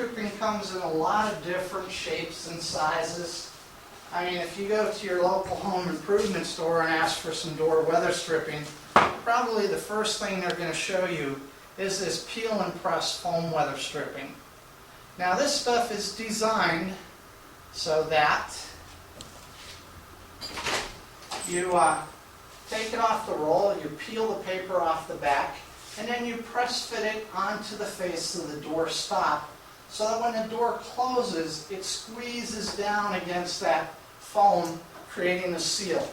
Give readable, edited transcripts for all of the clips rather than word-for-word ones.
stripping comes in a lot of different shapes and sizes. I mean, if you go to your local home improvement store and ask for some door weather stripping, probably the first thing they're going to show you is this peel and press foam weather stripping. Now this stuff is designed so that you take it off the roll, you peel the paper off the back, and then you press fit it onto the face of the door stop so that when the door closes, it squeezes down against that foam, creating a seal.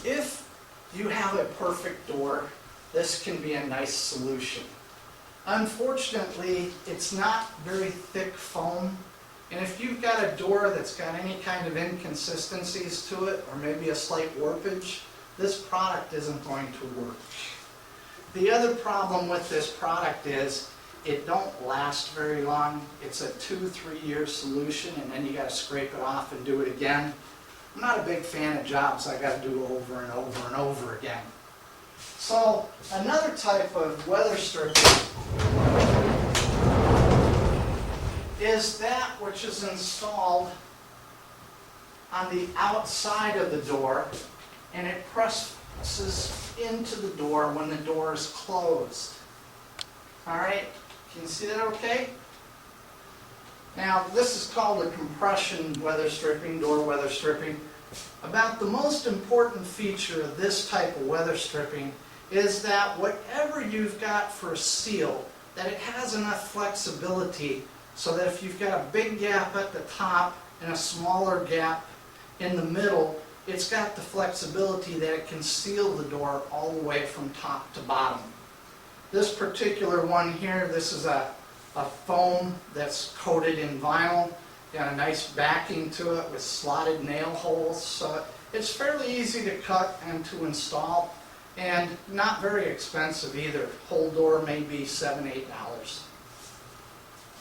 If you have a perfect door, this can be a nice solution. Unfortunately, it's not very thick foam, and if you've got a door that's got any kind of inconsistencies to it, or maybe a slight warpage, this product isn't going to work. The other problem with this product is it don't last very long. It's a 2-3 year solution, and then you got to scrape it off and do it again. I'm not a big fan of jobs I got to do over and over and over again. So another type of weather stripping is that which is installed on the outside of the door, and it presses into the door when the door is closed. Alright, can you see that okay? Now this is called a compression weather stripping, door weather stripping. About the most important feature of this type of weather stripping is that whatever you've got for a seal, that it has enough flexibility so that if you've got a big gap at the top and a smaller gap in the middle, it's got the flexibility that it can seal the door all the way from top to bottom. This particular one here, this is a foam that's coated in vinyl. Got a nice backing to it with slotted nail holes, so it's fairly easy to cut and to install, and not very expensive either. Whole door may be $7, $8.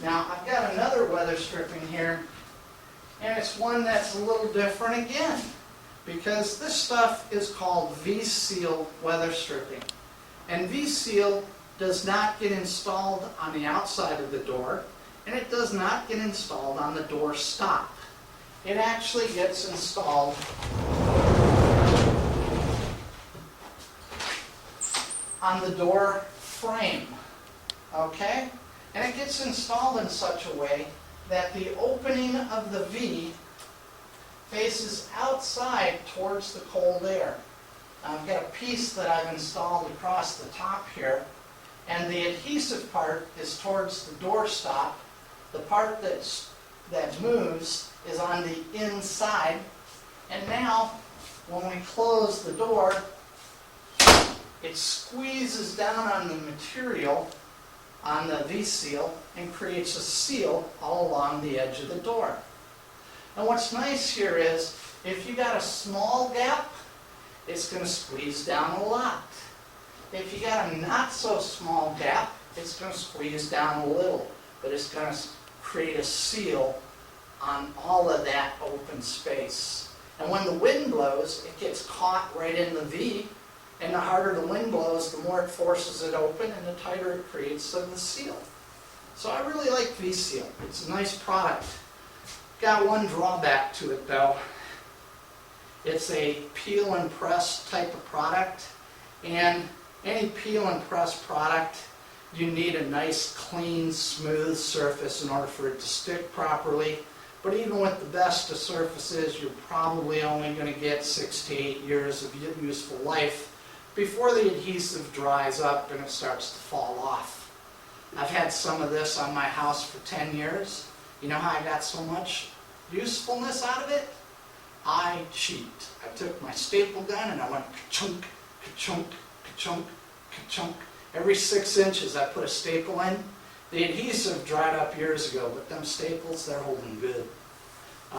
Now I've got another weather stripping here, and it's one that's a little different again, because this stuff is called V-Seal weather stripping. And V-Seal does not get installed on the outside of the door, and it does not get installed on the door stop. It actually gets installed on the door frame, okay? And it gets installed in such a way that the opening of the V faces outside towards the cold air. Now, I've got a piece that I've installed across the top here, and the adhesive part is towards the door stop. The part that moves is on the inside, and now when we close the door, it squeezes down on the material on the V-Seal and creates a seal all along the edge of the door. And what's nice here is if you got a small gap, it's going to squeeze down a lot. If you got a not so small gap, it's going to squeeze down a little, but it's going to create a seal on all of that open space. And when the wind blows, it gets caught right in the V, and the harder the wind blows, the more it forces it open, and the tighter it creates of the seal. So I really like V-Seal. It's a nice product. Got one drawback to it though. It's a peel and press type of product, and any peel and press product, you need a nice, clean, smooth surface in order for it to stick properly. But even with the best of surfaces, you're probably only going to get 6 to 8 years of useful life before the adhesive dries up and it starts to fall off. I've had some of this on my house for 10 years. You know how I got so much usefulness out of it? I cheat. I took my staple gun and I went ka-chunk, ka-chunk, ka-chunk, ka-chunk. Every 6 inches I put a staple in. The adhesive dried up years ago, but them staples, they're holding good.